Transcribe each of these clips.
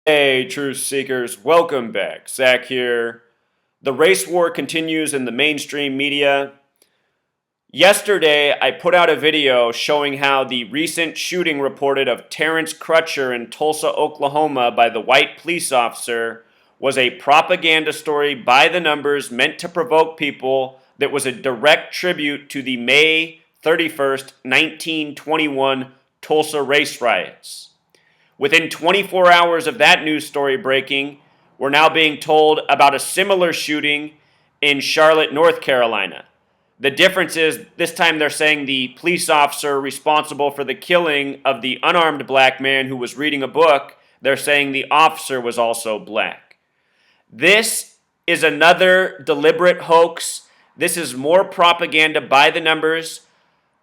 Hey, truth seekers, welcome back. Zach here. The race war continues in the mainstream media. Yesterday, I put out a video showing how the recent shooting reported of Terence Cruthcher in Tulsa, Oklahoma by the white police officer was a propaganda story by the numbers meant to provoke people that was a direct tribute to the May 31st, 1921 Tulsa race riots. Within 24 hours of that news story breaking, we're now being told about a similar shooting in Charlotte, North Carolina. The difference is this time they're saying the police officer responsible for the killing of the unarmed black man who was reading a book, they're saying the officer was also black. This is another deliberate hoax. This is more propaganda by the numbers.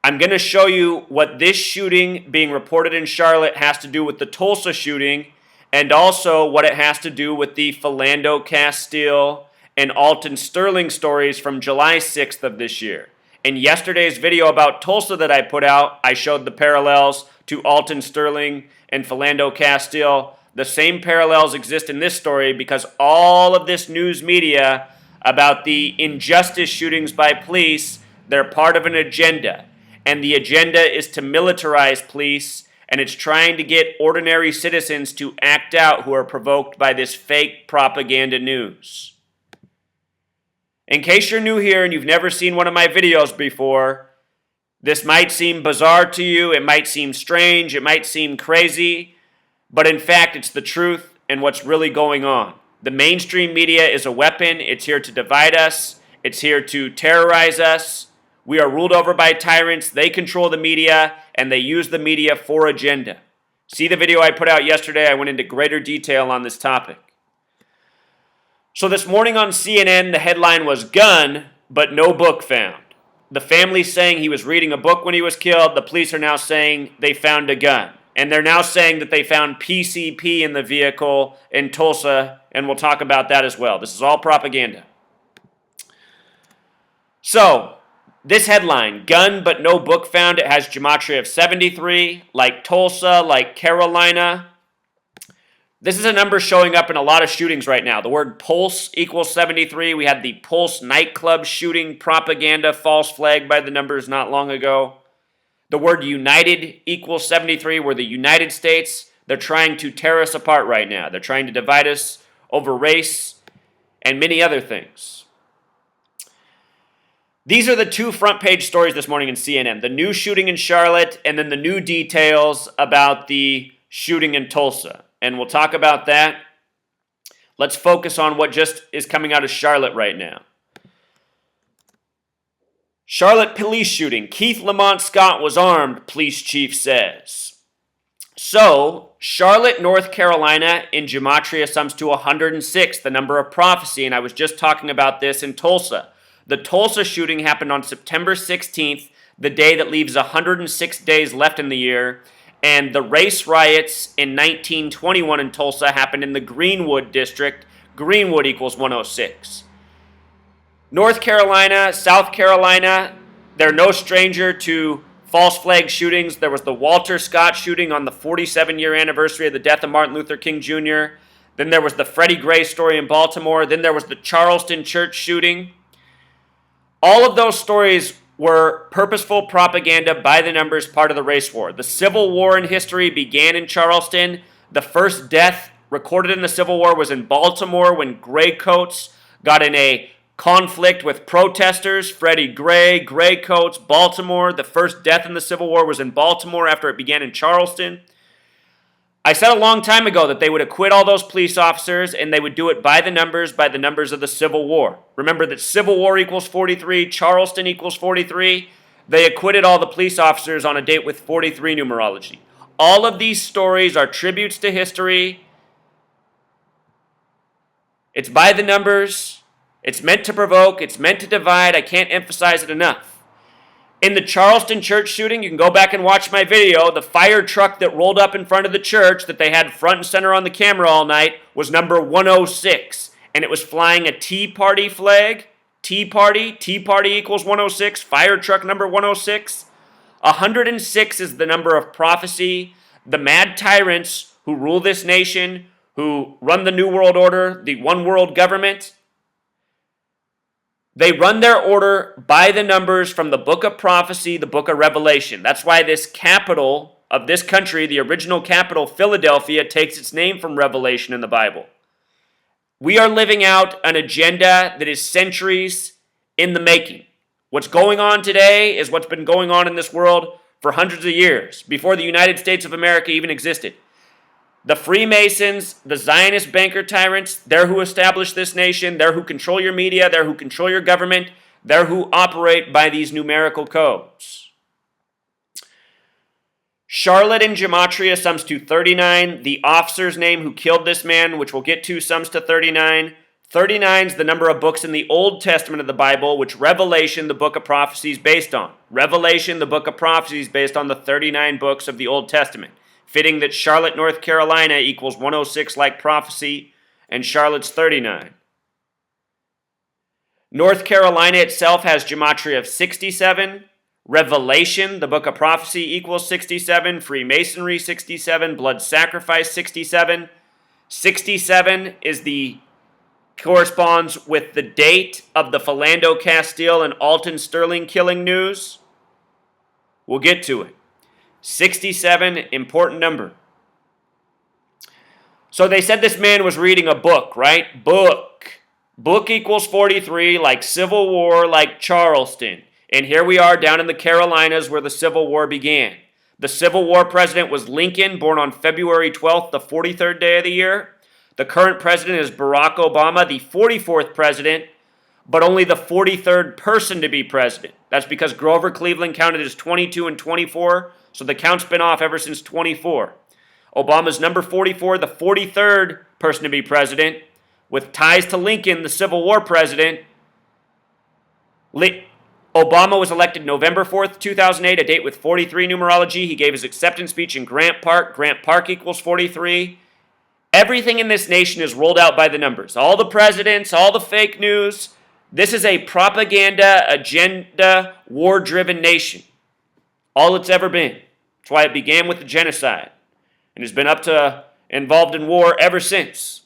I'm going to show you what this shooting being reported in Charlotte has to do with the Tulsa shooting, and also what it has to do with the Philando, Castile, and Alton Sterling stories from July 6th of this year. In yesterday's video about Tulsa that I put out, I showed the parallels to Alton Sterling and Philando, Castile. The same parallels exist in this story because all of this news media about the injustice shootings by police, they're part of an agenda. And the agenda is to militarize police, and it's trying to get ordinary citizens to act out who are provoked by this fake propaganda news. In case you're new here and you've never seen one of my videos before, this might seem bizarre to you, it might seem strange, it might seem crazy, but in fact it's the truth and what's really going on. The mainstream media is a weapon. It's here to divide us. It's here to terrorize us. We are ruled over by tyrants. They control the media, and they use the media for agenda. See the video I put out yesterday. I went into greater detail on this topic. So this morning on CNN, the headline was "Gun, but no book found." The family's saying he was reading a book when he was killed. The police are now saying they found a gun. And they're now saying that they found PCP in the vehicle in Tulsa, and we'll talk about that as well. This is all propaganda. So, this headline, "Gun but no book found," it has gematria of 73, like Tulsa, like Carolina. This is a number showing up in a lot of shootings right now. The word pulse equals 73. We had the Pulse nightclub shooting propaganda false flag by the numbers not long ago. The word united equals 73. We're the United States. They're trying to tear us apart right now. They're trying to divide us over race and many other things. These are the two front page stories this morning in CNN. The new shooting in Charlotte and then the new details about the shooting in Tulsa. And we'll talk about that. Let's focus on what just is coming out of Charlotte right now. Charlotte police shooting. Keith Lamont Scott was armed, police chief says. So, Charlotte, North Carolina in gematria sums to 106, the number of prophecy, and I was just talking about this in Tulsa. The Tulsa shooting happened on September 16th, the day that leaves 106 days left in the year, and the race riots in 1921 in Tulsa happened in the Greenwood district. Greenwood equals 106. North Carolina, South Carolina, they're no stranger to false flag shootings. There was the Walter Scott shooting on the 47-year anniversary of the death of Martin Luther King Jr. Then there was the Freddie Gray story in Baltimore. Then there was the Charleston church shooting. All of those stories were purposeful propaganda by the numbers, part of the race war. The Civil War in history began in Charleston. The first death recorded in the Civil War was in Baltimore when gray coats got in a conflict with protesters. Freddie Gray, gray coats, Baltimore. The first death in the Civil War was in Baltimore after it began in Charleston. I said a long time ago that they would acquit all those police officers and they would do it by the numbers of the Civil War. Remember that Civil War equals 43, Charleston equals 43. They acquitted all the police officers on a date with 43 numerology. All of these stories are tributes to history. It's by the numbers. It's meant to provoke. It's meant to divide. I can't emphasize it enough. In the Charleston church shooting, you can go back and watch my video. The fire truck that rolled up in front of the church that they had front and center on the camera all night was number 106. And it was flying a Tea Party flag. Tea Party equals 106. Fire truck number 106. 106 is the number of prophecy. The mad tyrants who rule this nation, who run the New World Order, the one world government, they run their order by the numbers from the book of prophecy, the book of Revelation. That's why this capital of this country, the original capital, Philadelphia, takes its name from Revelation in the Bible. We are living out an agenda that is centuries in the making. What's going on today is what's been going on in this world for hundreds of years, before the United States of America even existed. The Freemasons, the Zionist banker tyrants, they're who established this nation, they're who control your media, they're who control your government, they're who operate by these numerical codes. Charlotte in Gematria sums to 39. The officer's name who killed this man, which we'll get to, sums to 39. 39 is the number of books in the Old Testament of the Bible, which Revelation, the book of prophecy, is based on. Revelation, the book of prophecy, is based on the 39 books of the Old Testament. Fitting that Charlotte, North Carolina equals 106 like prophecy, and Charlotte's 39. North Carolina itself has gematria of 67. Revelation, the book of prophecy, equals 67. Freemasonry, 67. Blood sacrifice, 67. 67 corresponds with the date of the Philando, Castile, and Alton Sterling killing news. We'll get to it. 67, important number. So they said this man was reading a book, right? Book equals 43, like Civil War, like Charleston. And here we are down in the Carolinas where the Civil War began. The Civil War president was Lincoln, born on February 12th, the 43rd day of the year. The current president is Barack Obama, the 44th president, but only the 43rd person to be president. That's because Grover Cleveland counted as 22 and 24, so the count's been off ever since 24. Obama's number 44, the 43rd person to be president, with ties to Lincoln, the Civil War president. Obama was elected November 4th, 2008, a date with 43 numerology. He gave his acceptance speech in Grant Park. Grant Park equals 43. Everything in this nation is rolled out by the numbers. All the presidents, all the fake news. This is a propaganda, agenda, war-driven nation. All it's ever been. That's why it began with the genocide and has been involved in war ever since.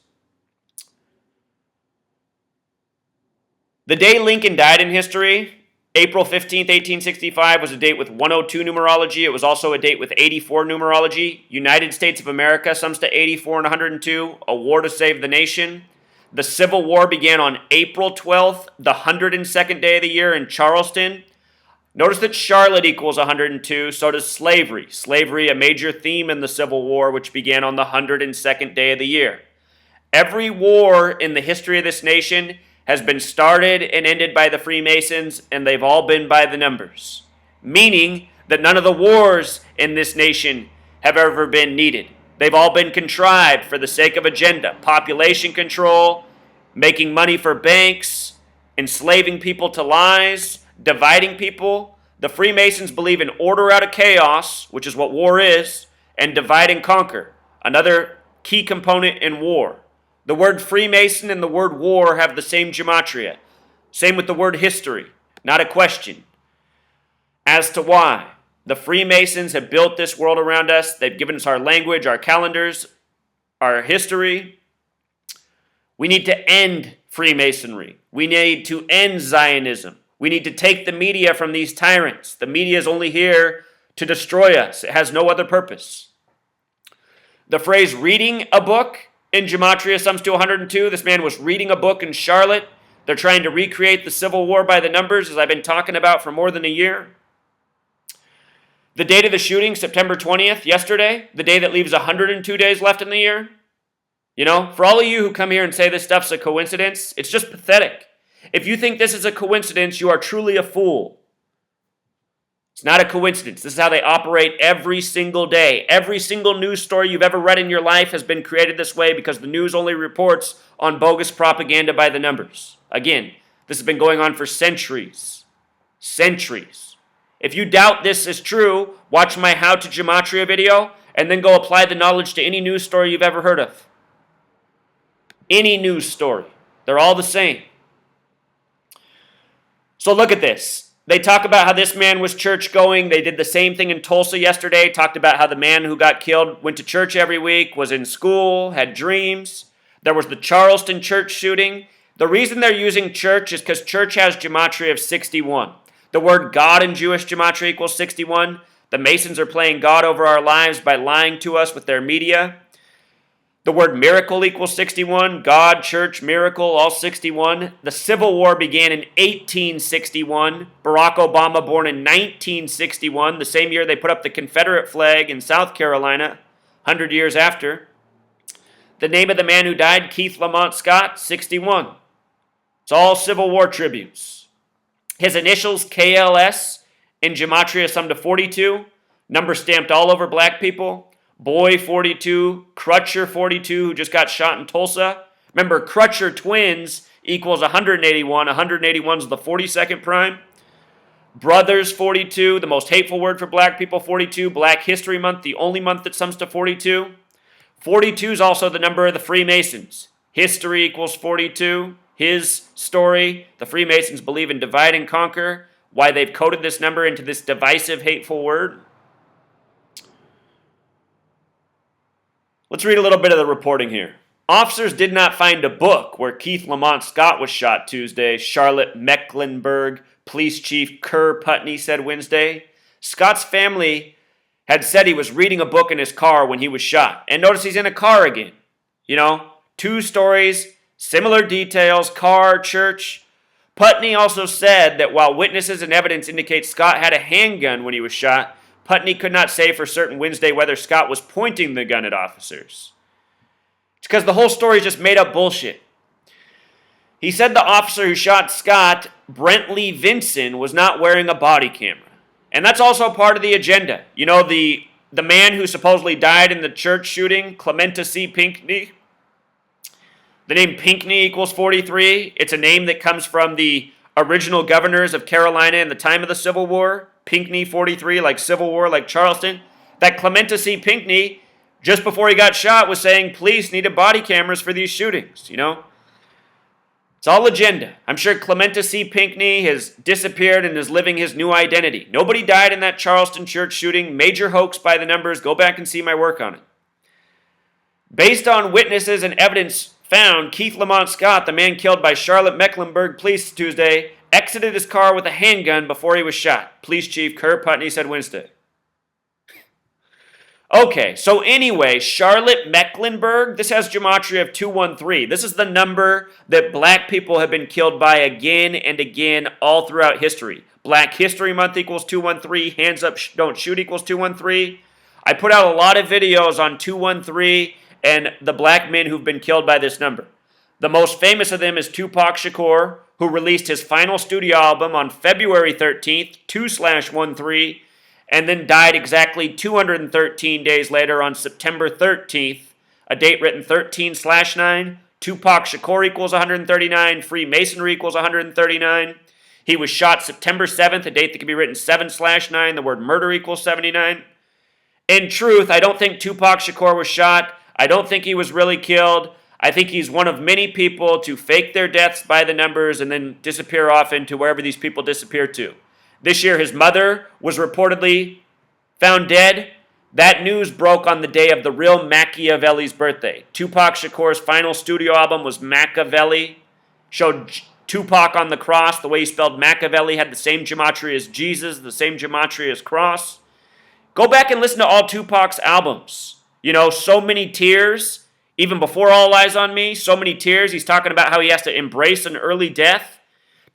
The day Lincoln died in history, April 15th, 1865, was a date with 102 numerology. It was also a date with 84 numerology. United States of America sums to 84 and 102, a war to save the nation. The Civil War began on April 12th, the 102nd day of the year in Charleston. Notice that Charlotte equals 102, so does slavery. Slavery, a major theme in the Civil War, which began on the 102nd day of the year. Every war in the history of this nation has been started and ended by the Freemasons, and they've all been by the numbers. Meaning that none of the wars in this nation have ever been needed. They've all been contrived for the sake of agenda, population control, making money for banks, enslaving people to lies, dividing people. The Freemasons believe in order out of chaos, which is what war is, and divide and conquer, another key component in war. The word Freemason and the word war have the same gematria. Same with the word history, not a question. As to why, the Freemasons have built this world around us. They've given us our language, our calendars, our history. We need to end Freemasonry. We need to end Zionism. We need to take the media from these tyrants. The media is only here to destroy us. It has no other purpose. The phrase reading a book in Gematria sums to 102. This man was reading a book in Charlotte. They're trying to recreate the Civil War by the numbers, as I've been talking about for more than a year. The date of the shooting, September 20th, yesterday, the day that leaves 102 days left in the year. You know, for all of you who come here and say this stuff's a coincidence, it's just pathetic. If you think this is a coincidence, you are truly a fool. It's not a coincidence. This is how they operate every single day. Every single news story you've ever read in your life has been created this way because the news only reports on bogus propaganda by the numbers. Again, this has been going on for centuries. Centuries. If you doubt this is true, watch my How to Gematria video and then go apply the knowledge to any news story you've ever heard of. Any news story. They're all the same. So look at this. They talk about how this man was church going. They did the same thing in Tulsa yesterday. Talked about how the man who got killed went to church every week, was in school, had dreams. There was the Charleston church shooting. The reason they're using church is because church has gematria of 61. The word God in Jewish gematria equals 61. The Masons are playing God over our lives by lying to us with their media. The word miracle equals 61. God, church, miracle, all 61. The Civil War began in 1861. Barack Obama born in 1961, the same year they put up the Confederate flag in South Carolina, 100 years after. The name of the man who died, Keith Lamont Scott, 61. It's all Civil War tributes. His initials, KLS, in gematria sum to 42. Number stamped all over black people. Boy 42, Cruthcher 42, who just got shot in Tulsa. Remember, Cruthcher twins equals 181. 181 is the 42nd prime. Brothers 42, the most hateful word for black people, 42. Black History Month, the only month that sums to 42. 42 is also the number of the Freemasons. History equals 42. His story, the Freemasons believe in divide and conquer. Why they've coded this number into this divisive, hateful word. Let's read a little bit of the reporting here. Officers did not find a book where Keith Lamont Scott was shot Tuesday, Charlotte Mecklenburg Police Chief Kerr Putney said Wednesday. Scott's family had said he was reading a book in his car when he was shot. And notice he's in a car again. You know, 2 stories, similar details, car, church. Putney also said that while witnesses and evidence indicate Scott had a handgun when he was shot, Putney could not say for certain Wednesday whether Scott was pointing the gun at officers. It's because the whole story is just made up bullshit. He said the officer who shot Scott, Brentley Vinson, was not wearing a body camera. And that's also part of the agenda. You know, the man who supposedly died in the church shooting, Clementa C. Pinckney. The name Pinckney equals 43. It's a name that comes from the original governors of Carolina in the time of the Civil War. Pinckney 43, like Civil War, like Charleston. That Clementa C. Pinckney, just before he got shot, was saying police needed body cameras for these shootings, you know? It's all agenda. I'm sure Clementa C. Pinckney has disappeared and is living his new identity. Nobody died in that Charleston church shooting. Major hoax by the numbers. Go back and see my work on it. Based on witnesses and evidence found, Keith Lamont Scott, the man killed by Charlotte Mecklenburg police Tuesday, exited his car with a handgun before he was shot. Police Chief Kerr Putney said Wednesday. Okay, so anyway, Charlotte Mecklenburg, this has gematria of 213. This is the number that black people have been killed by again and again all throughout history. Black History Month equals 213. Hands Up Don't Shoot equals 213. I put out a lot of videos on 213 and the black men who've been killed by this number. The most famous of them is Tupac Shakur, who released his final studio album on February 13th, 2/13, and then died exactly 213 days later on September 13th, a date written 13/9. Tupac Shakur equals 139. Freemasonry equals 139. He was shot September 7th, a date that can be written 7/9. The word murder equals 79. In truth, I don't think Tupac Shakur was shot. I don't think he was really killed. I think he's one of many people to fake their deaths by the numbers and then disappear off into wherever these people disappear to. This year, his mother was reportedly found dead. That news broke on the day of the real Machiavelli's birthday. Tupac Shakur's final studio album was Machiavelli. Showed Tupac on the cross. The way he spelled Machiavelli had the same gematria as Jesus, the same gematria as cross. Go back and listen to all Tupac's albums. You know, So Many Tears. Even before All Eyes on Me, So Many Tears, he's talking about how he has to embrace an early death.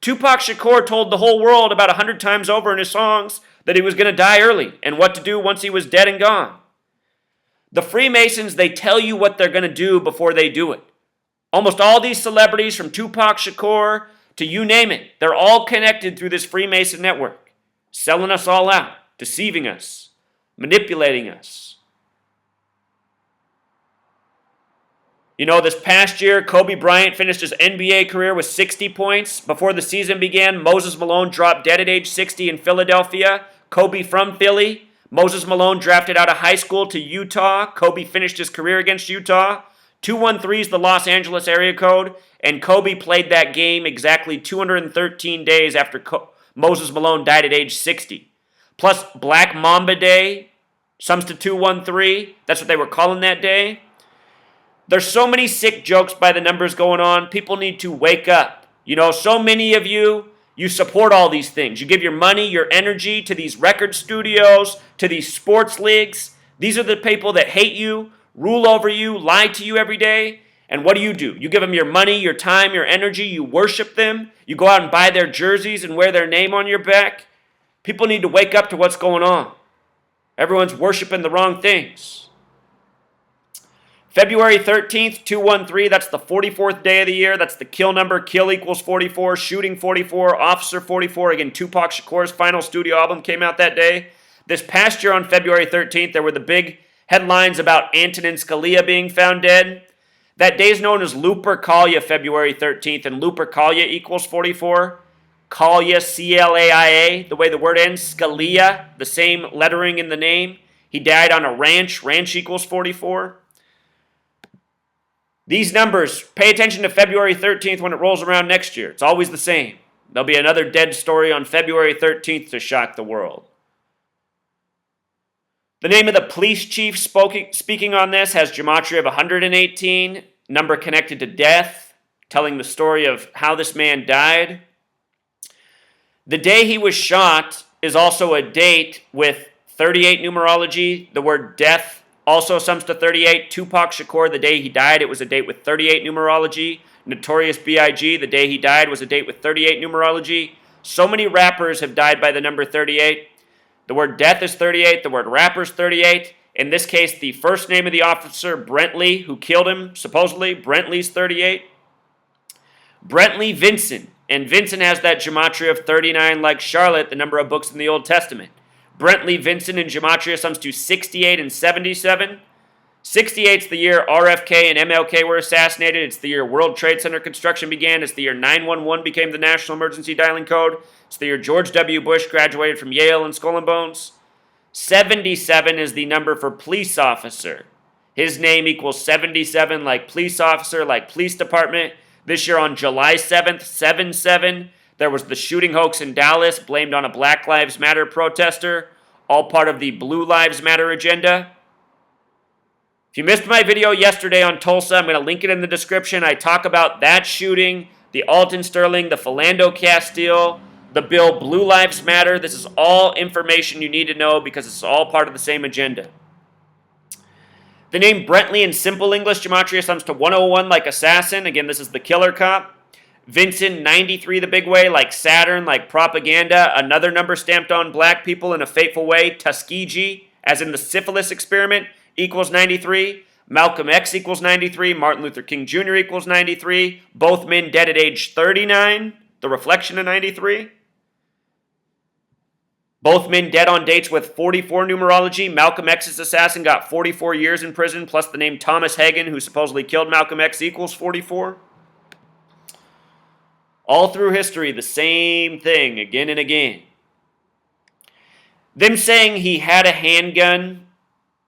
Tupac Shakur told the whole world about 100 times over in his songs that he was going to die early and what to do once he was dead and gone. The Freemasons, they tell you what they're going to do before they do it. Almost all these celebrities, from Tupac Shakur to you name it, they're all connected through this Freemason network, selling us all out, deceiving us, manipulating us. You know, this past year, Kobe Bryant finished his NBA career with 60 points. Before the season began, Moses Malone dropped dead at age 60 in Philadelphia. Kobe from Philly. Moses Malone drafted out of high school to Utah. Kobe finished his career against Utah. 213 is the Los Angeles area code, and Kobe played that game exactly 213 days after Moses Malone died at age 60. Plus Black Mamba Day, sums to 213. That's what they were calling that day. There's so many sick jokes by the numbers going on. People need to wake up. You know, so many of you support all these things. You give your money, your energy to these record studios, to these sports leagues. These are the people that hate you, rule over you, lie to you every day. And what do? You give them your money, your time, your energy. You worship them. You go out and buy their jerseys and wear their name on your back. People need to wake up to what's going on. Everyone's worshiping the wrong things. February 13th, 213, that's the 44th day of the year. That's the kill number. Kill equals 44, shooting 44, officer 44. Again, Tupac Shakur's final studio album came out that day. This past year on February 13th, there were the big headlines about Antonin Scalia being found dead. That day is known as Lupercalia, February 13th, and Lupercalia equals 44. Calia, C-L-A-I-A, the way the word ends. Scalia, the same lettering in the name. He died on a ranch. Ranch equals 44. These numbers, pay attention to February 13th when it rolls around next year. It's always the same. There'll be another dead story on February 13th to shock the world. The name of the police chief speaking on this has gematria of 118, number connected to death, telling the story of how this man died. The day he was shot is also a date with 38 numerology. The word death also sums to 38. Tupac Shakur, the day he died, it was a date with 38 numerology. Notorious B.I.G., the day he died, was a date with 38 numerology. So many rappers have died by the number 38. The word death is 38. The word rapper is 38. In this case, the first name of the officer, Brentley, who killed him, supposedly, Brentley's 38. Brentley Vincent. And Vincent has that gematria of 39 like Charlotte, the number of books in the Old Testament. Brentley Vincent in gematria sums to 68 and 77. 68 is the year RFK and MLK were assassinated. It's the year World Trade Center construction began. It's the year 911 became the National Emergency Dialing Code. It's the year George W. Bush graduated from Yale and Skull and Bones. 77 is the number for police officer. His name equals 77 like police officer, like police department. This year on July 7th, 7-7, there was the shooting hoax in Dallas blamed on a Black Lives Matter protester, all part of the Blue Lives Matter agenda. If you missed my video yesterday on Tulsa, I'm going to link it in the description. I talk about that shooting, the Alton Sterling, the Philando Castile, the bill Blue Lives Matter. This is all information you need to know because it's all part of the same agenda. The name Brentley in simple English gematria sums to 101 like assassin. Again, this is the killer cop. Vincent, 93 the big way, like Saturn, like propaganda. Another number stamped on black people in a fateful way. Tuskegee, as in the syphilis experiment, equals 93. Malcolm X equals 93. Martin Luther King Jr. equals 93. Both men dead at age 39. The reflection of 93. Both men dead on dates with 44 numerology. Malcolm X's assassin got 44 years in prison, plus the name Thomas Hagen, who supposedly killed Malcolm X, equals 44. All through history, the same thing again and again. Them saying he had a handgun,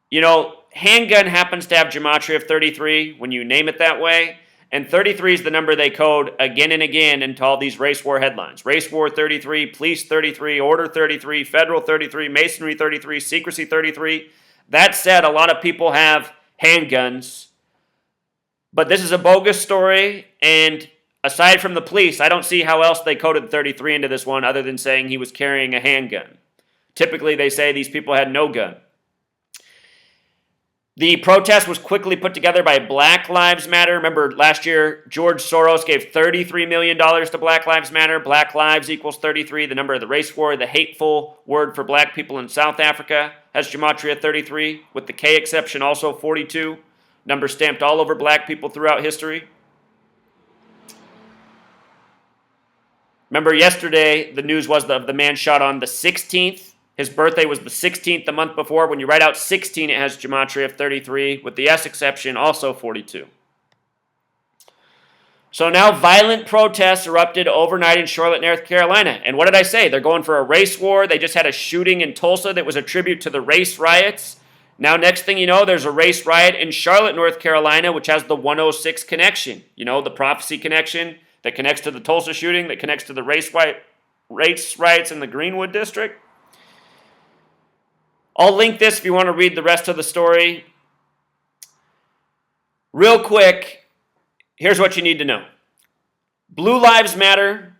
you know, handgun happens to have gematria of 33 when you name it that way. And 33 is the number they code again and again into all these race war headlines. Race war 33, police 33, order 33, federal 33, masonry 33, secrecy 33. That said, a lot of people have handguns. But this is a bogus story, and aside from the police, I don't see how else they coded 33 into this one other than saying he was carrying a handgun. Typically, they say these people had no gun. The protest was quickly put together by Black Lives Matter. Remember, last year, George Soros gave $33 million to Black Lives Matter. Black Lives equals 33. The number of the race war, the hateful word for black people in South Africa, has gematria 33, with the K exception also 42. Number stamped all over black people throughout history. Remember, yesterday, the news was of the man shot on the 16th. His birthday was the 16th the month before. When you write out 16, it has gematria of 33, with the S exception also 42. So now violent protests erupted overnight in Charlotte, North Carolina. And what did I say? They're going for a race war. They just had a shooting in Tulsa that was a tribute to the race riots. Now, next thing you know, there's a race riot in Charlotte, North Carolina, which has the 106 connection. You know, the prophecy connection that connects to the Tulsa shooting, that connects to the race riot race riots in the Greenwood district. I'll link this if you want to read the rest of the story. Real quick, here's what you need to know. Blue Lives Matter,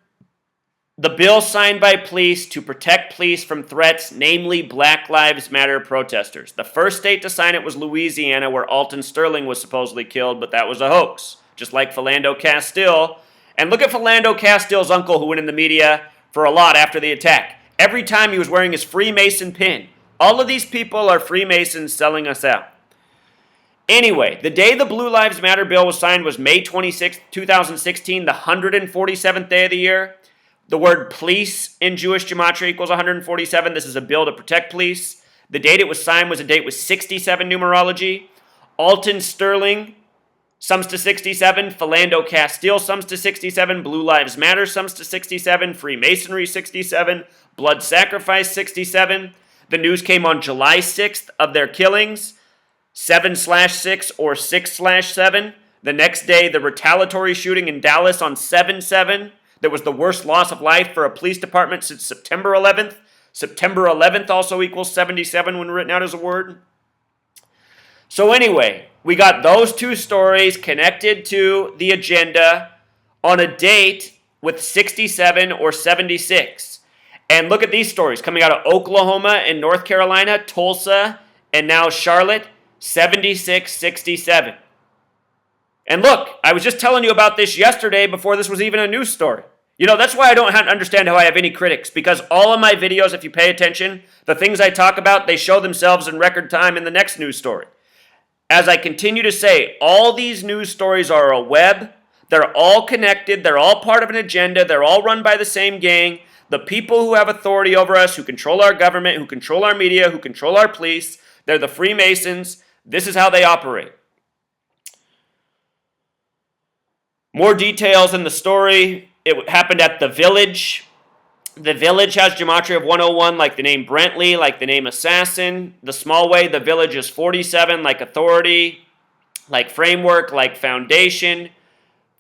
the bill signed by police to protect police from threats, namely Black Lives Matter protesters. The first state to sign it was Louisiana, where Alton Sterling was supposedly killed, but that was a hoax, just like Philando Castile. And look at Philando Castile's uncle, who went in the media for a lot after the attack. Every time he was wearing his Freemason pin. All of these people are Freemasons selling us out. Anyway, the day the Blue Lives Matter bill was signed was May 26, 2016, the 147th day of the year. The word police in Jewish gematria equals 147. This is a bill to protect police. The date it was signed was a date with 67 numerology. Alton Sterling sums to 67. Philando Castile sums to 67. Blue Lives Matter sums to 67. Freemasonry 67. Blood sacrifice 67. The news came on July 6th of their killings, 7/6 or 6/7. The next day, the retaliatory shooting in Dallas on 7/7. That was the worst loss of life for a police department since September 11th. September 11th also equals 77 when written out as a word. So anyway, we got those two stories connected to the agenda on a date with 67 or 76. And look at these stories coming out of Oklahoma and North Carolina, Tulsa, and now Charlotte, 76, 67. And look, I was just telling you about this yesterday before this was even a news story. You know, that's why I don't understand how I have any critics, because all of my videos, if you pay attention, the things I talk about, they show themselves in record time in the next news story. As I continue to say, all these news stories are a web. They're all connected. They're all part of an agenda. They're all run by the same gang. The people who have authority over us, who control our government, who control our media, who control our police, they're the Freemasons. This is how they operate. More details in the story. It happened at the Village. The Village has gematria of 101, like the name Brentley, like the name Assassin. The small way, the Village is 47, like Authority, like Framework, like Foundation.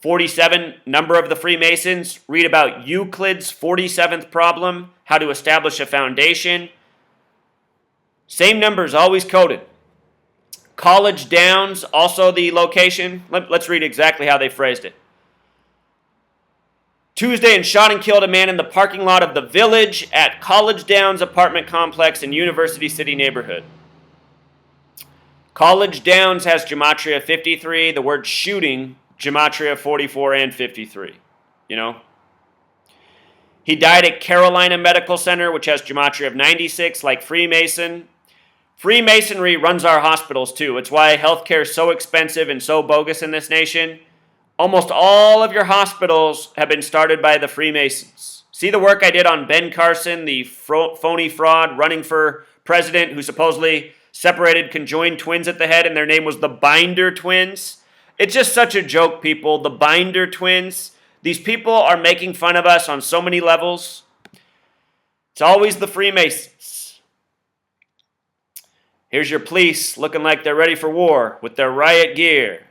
47, number of the Freemasons. Read about Euclid's 47th problem, how to establish a foundation. Same numbers, always coded. College Downs, also the location. Let's read exactly how they phrased it. Tuesday, and shot and killed a man in the parking lot of the Village at College Downs apartment complex in University City neighborhood. College Downs has gematria 53. The word shooting, gematria 44 and 53. You know? He died at Carolina Medical Center, which has gematria of 96, like Freemason. Freemasonry runs our hospitals too. It's why healthcare is so expensive and so bogus in this nation. Almost all of your hospitals have been started by the Freemasons. See the work I did on Ben Carson, the phony fraud running for president who supposedly separated conjoined twins at the head and their name was the Binder Twins? It's just such a joke, people. The Binder Twins. These people are making fun of us on so many levels. It's always the Freemasons. Here's your police looking like they're ready for war with their riot gear.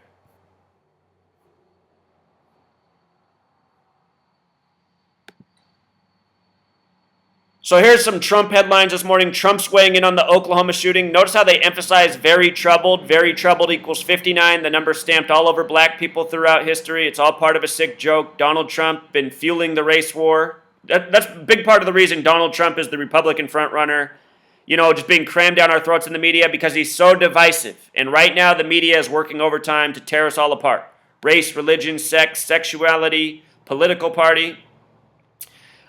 So here's some Trump headlines this morning. Trump's weighing in on the Oklahoma shooting. Notice how they emphasize very troubled. Very troubled equals 59. The number stamped all over black people throughout history. It's all part of a sick joke. Donald Trump been fueling the race war. That's a big part of the reason Donald Trump is the Republican frontrunner. You know, just being crammed down our throats in the media because he's so divisive. And right now the media is working overtime to tear us all apart. Race, religion, sex, sexuality, political party.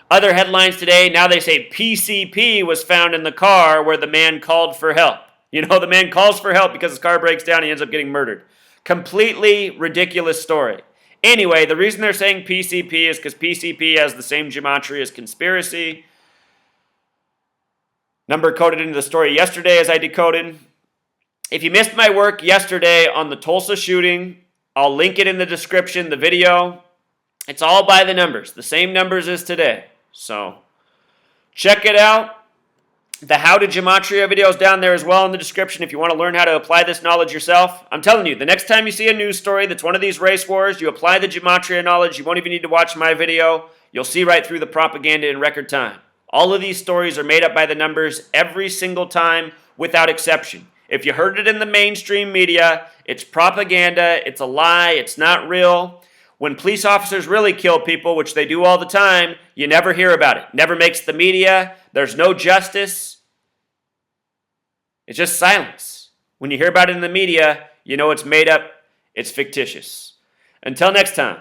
Other headlines today, now they say PCP was found in the car where the man called for help. You know, the man calls for help because his car breaks down and he ends up getting murdered. Completely ridiculous story. Anyway, the reason they're saying PCP is because PCP has the same gematria as conspiracy. Number coded into the story yesterday as I decoded. If you missed my work yesterday on the Tulsa shooting, I'll link it in the description, the video. It's all by the numbers, the same numbers as today. So, check it out. The How to Gematria video is down there as well in the description if you want to learn how to apply this knowledge yourself. I'm telling you, the next time you see a news story that's one of these race wars, you apply the Gematria knowledge. You won't even need to watch my video. You'll see right through the propaganda in record time. All of these stories are made up by the numbers every single time, without exception. If you heard it in the mainstream media, it's propaganda, it's a lie, it's not real. When police officers really kill people, which they do all the time, you never hear about it. Never makes the media. There's no justice. It's just silence. When you hear about it in the media, you know it's made up, it's fictitious. Until next time.